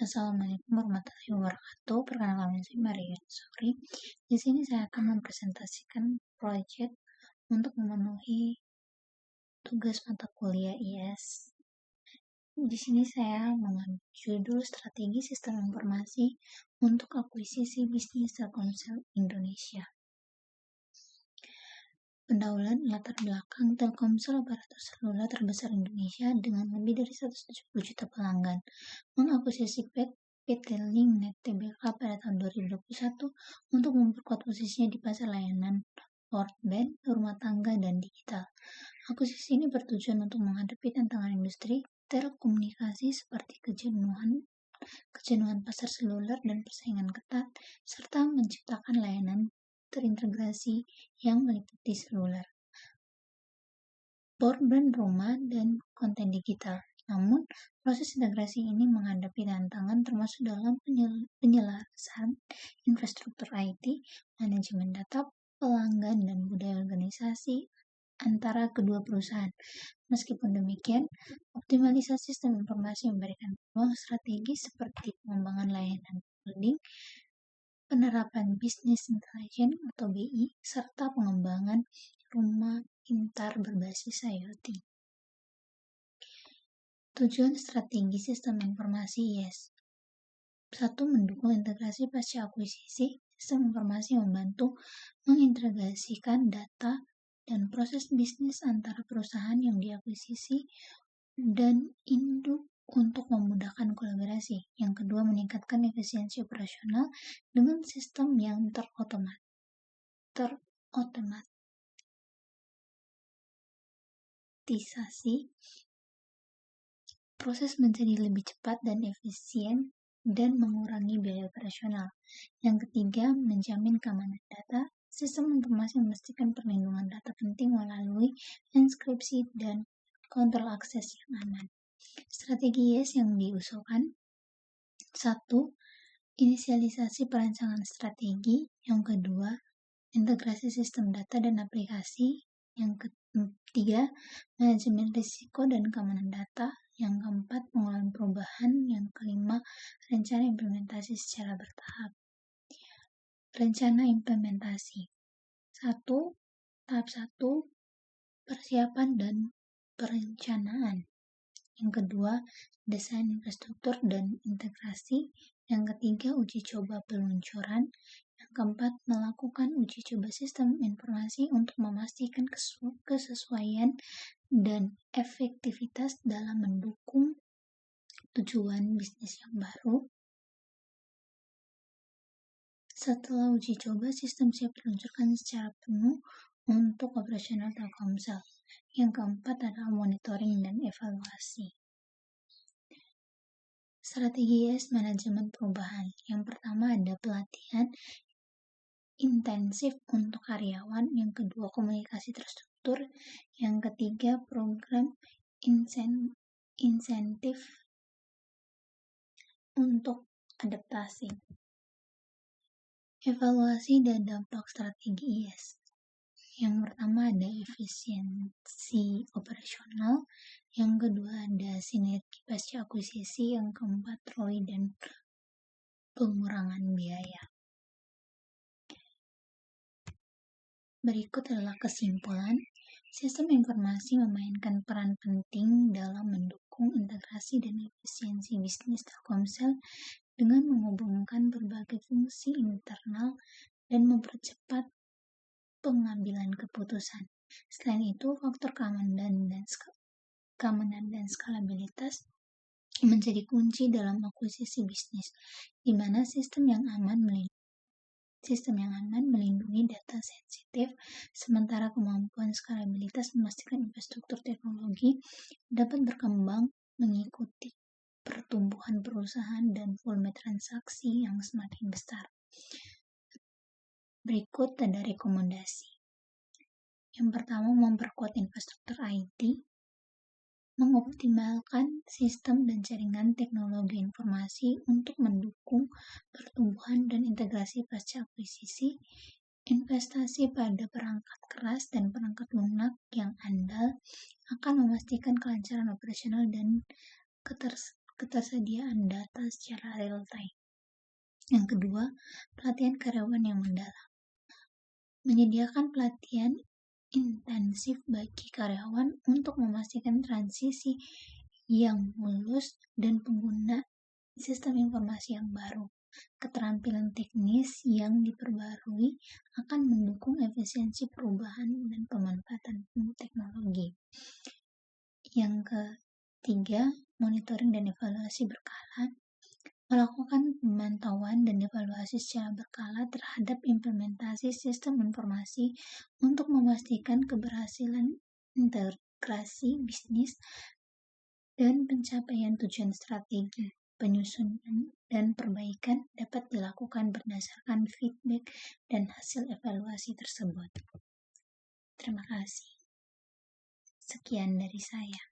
Assalamualaikum warahmatullahi wabarakatuh. Perkenalkan saya Maria Sori. Di sini saya akan mempresentasikan proyek untuk memenuhi tugas mata kuliah IS. Di sini saya mengambil judul Strategi Sistem Informasi untuk Akuisisi Bisnis Telkomsel Indonesia. Pendahuluan latar belakang Telkomsel operator seluler terbesar Indonesia dengan lebih dari 170 juta pelanggan mengakuisisi PT Link Net Tbk pada tahun 2021 untuk memperkuat posisinya di pasar layanan broadband, rumah tangga, dan digital. Akuisisi ini bertujuan untuk menghadapi tantangan industri telekomunikasi seperti kejenuhan pasar seluler dan persaingan ketat, serta menciptakan layanan terintegrasi yang meliputi seluler, broadband rumah, dan konten digital. Namun, proses integrasi ini menghadapi tantangan termasuk dalam penyelarasan infrastruktur IT, manajemen data pelanggan, dan budaya organisasi antara kedua perusahaan. Meskipun demikian, optimalisasi sistem informasi memberikan peluang strategis seperti pengembangan layanan holding, penerapan bisnis intelijen atau BI, serta pengembangan rumah pintar berbasis IoT. Tujuan strategi sistem informasi IS. 1. Mendukung integrasi pasca akuisisi. Sistem informasi membantu mengintegrasikan data dan proses bisnis antara perusahaan yang diakuisisi dan induk untuk memudahkan kolaborasi. Yang kedua, meningkatkan efisiensi operasional dengan sistem yang terotomatisasi. Proses menjadi lebih cepat dan efisien dan mengurangi biaya operasional. Yang ketiga, menjamin keamanan data. Sistem informasi memastikan perlindungan data penting melalui enkripsi dan kontrol akses yang aman. Strategi IS yang diusulkan: 1. Inisialisasi perancangan strategi. Yang kedua, integrasi sistem data dan aplikasi. Yang ketiga, manajemen risiko dan keamanan data. Yang keempat, pengelolaan perubahan. Yang kelima, rencana implementasi secara bertahap. Rencana implementasi. 1. Tahap 1, persiapan dan perencanaan. Yang kedua, desain infrastruktur dan integrasi. Yang ketiga, uji coba peluncuran. Yang keempat, melakukan uji coba sistem informasi untuk memastikan kesesuaian dan efektivitas dalam mendukung tujuan bisnis yang baru. Setelah uji coba, sistem siap diluncurkan secara penuh untuk operasional Telkomsel. Yang keempat adalah monitoring dan evaluasi. Strategi IS manajemen perubahan. Yang pertama ada pelatihan intensif untuk karyawan. Yang kedua, komunikasi terstruktur. Yang ketiga, program insentif untuk adaptasi. Evaluasi dan dampak strategi IS. Yang pertama ada efisiensi operasional. Yang kedua ada sinergi pasca akuisisi. Yang keempat, ROI dan pengurangan biaya. Berikut adalah kesimpulan. Sistem informasi memainkan peran penting dalam mendukung integrasi dan efisiensi bisnis Telkomsel dengan menghubungkan berbagai fungsi internal dan mempercepat pengambilan keputusan. Selain itu, faktor keamanan dan skalabilitas menjadi kunci dalam akuisisi bisnis, di mana sistem yang aman melindungi data sensitif, sementara kemampuan skalabilitas memastikan infrastruktur teknologi dapat berkembang mengikuti pertumbuhan perusahaan dan volume transaksi yang semakin besar. Berikut ada rekomendasi. Yang pertama, memperkuat infrastruktur IT, mengoptimalkan sistem dan jaringan teknologi informasi untuk mendukung pertumbuhan dan integrasi pasca akuisisi, investasi pada perangkat keras dan perangkat lunak yang andal akan memastikan kelancaran operasional dan ketersediaan data secara real time. Yang kedua, pelatihan karyawan yang mendalam. Menyediakan pelatihan intensif bagi karyawan untuk memastikan transisi yang mulus dan pengguna sistem informasi yang baru. Keterampilan teknis yang diperbarui akan mendukung efisiensi perubahan dan pemanfaatan teknologi. Yang ketiga, monitoring dan evaluasi berkala. Melakukan pemantauan dan evaluasi secara berkala terhadap implementasi sistem informasi untuk memastikan keberhasilan integrasi bisnis dan pencapaian tujuan strategi. Penyusunan dan perbaikan dapat dilakukan berdasarkan feedback dan hasil evaluasi tersebut. Terima kasih. Sekian dari saya.